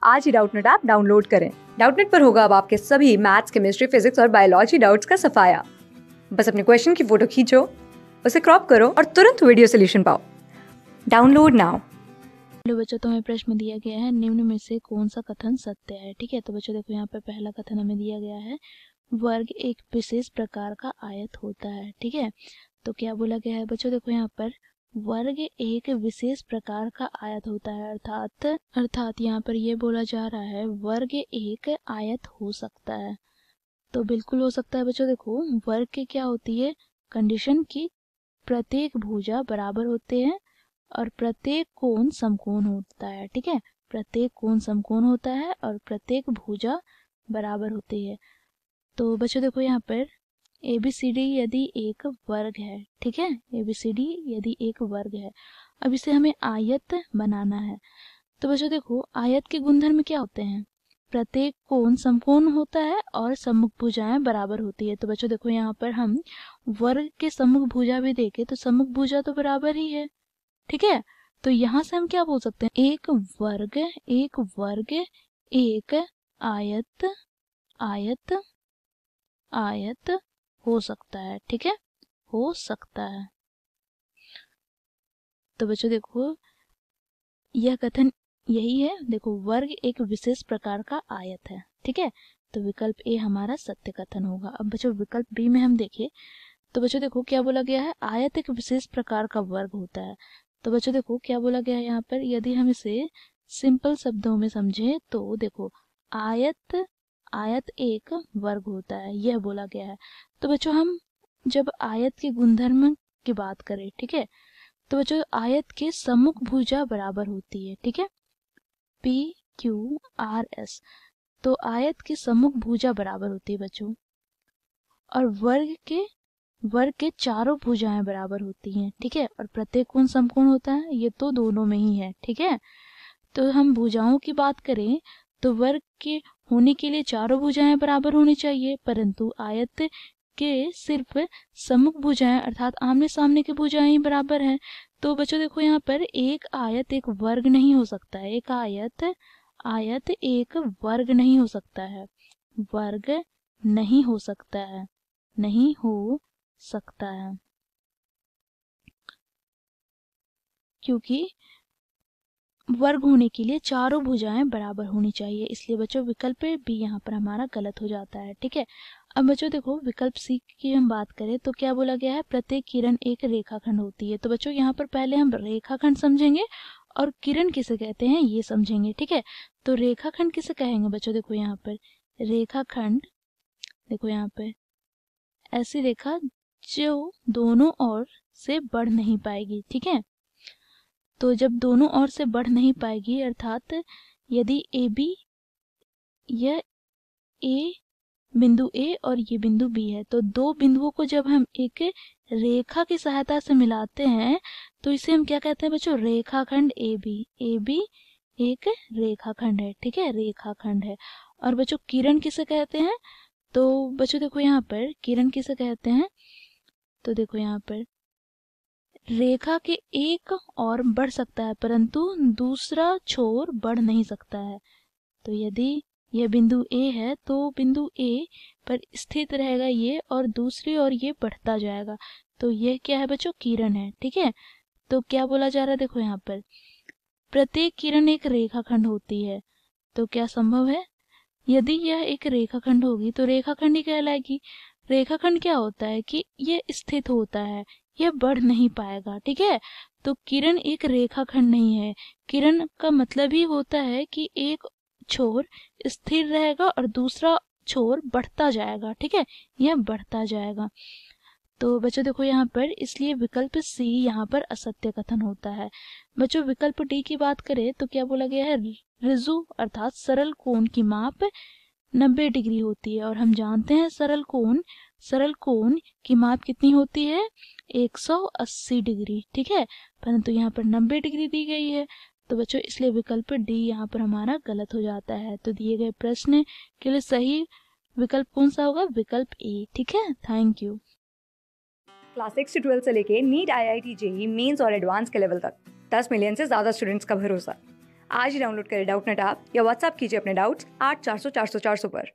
आज ही Doubtnut app download करें। Doubtnut पर होगा अब आपके सभी मैथ्स, केमिस्ट्री, फिजिक्स और बायोलॉजी डाउट्स का सफाया। बस अपने क्वेश्चन की फोटो खींचो, उसे क्रॉप करो और तुरंत वीडियो सोल्यूशन पाओ। Download now. हेलो बच्चों, तो हमें प्रश्न दिया गया है निम्न में से कौन सा कथन सत्य है। ठीक है, तो बच्चों देखो यहाँ पर पहला कथन हमें दिया गया है, वर्ग एक विशेष प्रकार का आयत होता है। ठीक है, तो क्या बोला गया है बच्चों, देखो यहाँ पर वर्ग एक विशेष प्रकार का आयत होता है, अर्थात यहाँ पर ये बोला जा रहा है वर्ग एक आयत हो सकता है। तो बिल्कुल हो सकता है बच्चों। देखो वर्ग की क्या होती है कंडीशन की, प्रत्येक भुजा बराबर होते हैं और प्रत्येक कोण समकोण होता है। ठीक है, प्रत्येक कोण समकोण होता है और प्रत्येक भुजा बराबर होती है। तो बच्चों देखो यहाँ पर ABCD यदि एक वर्ग है, ठीक है, ABCD यदि एक वर्ग है, अब इसे हमें आयत बनाना है। तो बच्चों देखो आयत के गुणधर्म क्या होते हैं, प्रत्येक कोण समकोण होता है और सम्मुख भुजाएं बराबर होती है। तो बच्चों देखो यहाँ पर हम वर्ग के सम्मुख भुजा भी देखें तो सम्मुख भुजा तो बराबर ही है। ठीक है, तो यहाँ से हम क्या बोल सकते हैं, एक वर्ग एक आयत आयत आयत हो सकता है। ठीक है, हो सकता है। तो बच्चों देखो यह कथन यही है, देखो वर्ग एक विशेष प्रकार का आयत है। ठीक है, तो विकल्प ए हमारा सत्य कथन होगा। अब बच्चों विकल्प बी में हम देखें तो बच्चों देखो क्या बोला गया है, आयत एक विशेष प्रकार का वर्ग होता है। तो बच्चों देखो क्या बोला गया है यहाँ पर, यदि हम इसे सिंपल शब्दों में समझें तो देखो आयत एक वर्ग होता है, यह बोला गया है। तो बच्चों हम जब आयत के गुणधर्म की बात करें, ठीक है, तो बच्चों आयत के सम्मुख भुजा बराबर होती है। ठीक है, PQRS, तो आयत की सम्मुख भुजा बराबर होती है बच्चों, और वर्ग के चारों भुजाएं बराबर होती हैं। ठीक है, और प्रत्येक कोण समकोण होता है, ये तो दोनों में ही है। ठीक है, तो हम भुजाओं की बात करें तो वर्ग के होने के लिए चारों भुजाएं बराबर होनी चाहिए, परंतु आयत के सिर्फ सम्मुख भुजाएं अर्थात आमने सामने की भुजाएं ही बराबर हैं। तो बच्चों देखो यहाँ पर एक आयत एक वर्ग नहीं हो सकता है, एक आयत एक वर्ग नहीं हो सकता है, वर्ग नहीं हो सकता है, नहीं हो सकता है, क्योंकि वर्ग होने के लिए चारों भुजाएं बराबर होनी चाहिए। इसलिए बच्चों विकल्प बी यहाँ पर हमारा गलत हो जाता है। ठीक है, अब बच्चों देखो विकल्प सी की हम बात करें तो क्या बोला गया है, प्रत्येक किरण एक रेखाखंड होती है। तो बच्चों यहाँ पर पहले हम रेखाखंड समझेंगे और किरण किसे कहते हैं ये समझेंगे। ठीक है, तो रेखाखंड किसे कहेंगे बच्चों, देखो यहाँ पर रेखाखंड, देखो यहाँ पर ऐसी रेखा जो दोनों ओर से बढ़ नहीं पाएगी। ठीक है, तो जब दोनों ओर से बढ़ नहीं पाएगी अर्थात यदि AB, यह A बिंदु A और ये बिंदु B है, तो दो बिंदुओं को जब हम एक रेखा की सहायता से मिलाते हैं तो इसे हम क्या कहते हैं बच्चों, रेखाखंड AB एक रेखाखंड है। ठीक है, रेखाखंड है। और बच्चों किरण किसे कहते हैं, तो बच्चों देखो यहाँ पर किरण किसे कहते हैं, तो देखो यहाँ पर रेखा के एक और बढ़ सकता है परंतु दूसरा छोर बढ़ नहीं सकता है। तो यदि यह बिंदु A है तो बिंदु A पर स्थित रहेगा ये और दूसरी ओर ये बढ़ता जाएगा, तो यह क्या है बच्चों, किरण है। ठीक है, तो क्या बोला जा रहा है, देखो यहाँ पर प्रत्येक किरण एक रेखाखंड होती है। तो क्या संभव है, यदि यह एक रेखाखंड होगी तो रेखाखंड ही कहलाएगी। रेखाखंड क्या होता है कि यह स्थित होता है, यह बढ़ नहीं पाएगा। ठीक है, तो किरण एक रेखाखंड नहीं है, किरण का मतलब ही होता है कि एक छोर स्थिर रहेगा और दूसरा छोर बढ़ता जाएगा। ठीक है, यह बढ़ता जाएगा। तो बच्चों देखो यहाँ पर इसलिए विकल्प सी यहाँ पर असत्य कथन होता है। बच्चों विकल्प डी की बात करें तो क्या बोला गया है, रिजु अर्थात सरल कोण की माप 90 डिग्री होती है, और हम जानते हैं सरल कोण की माप कितनी होती है, 180 डिग्री। ठीक है, परंतु यहाँ पर 90 डिग्री दी गई है, तो बच्चों इसलिए विकल्प डी यहाँ पर हमारा गलत हो जाता है। तो दिए गए प्रश्न के लिए सही विकल्प कौन सा होगा, विकल्प ए। ठीक है, थैंक यू। क्लास 6 से 12 से लेके नीट, IIT, JEE मेंस और एडवांस के लेवल तक 10 मिलियन से ज्यादा स्टूडेंट्स का भरोसा। आज ही डाउनलोड करें डाउटनेट ऐप या व्हाट्सएप कीजिए अपने डाउट्स 8400 400 400 पर।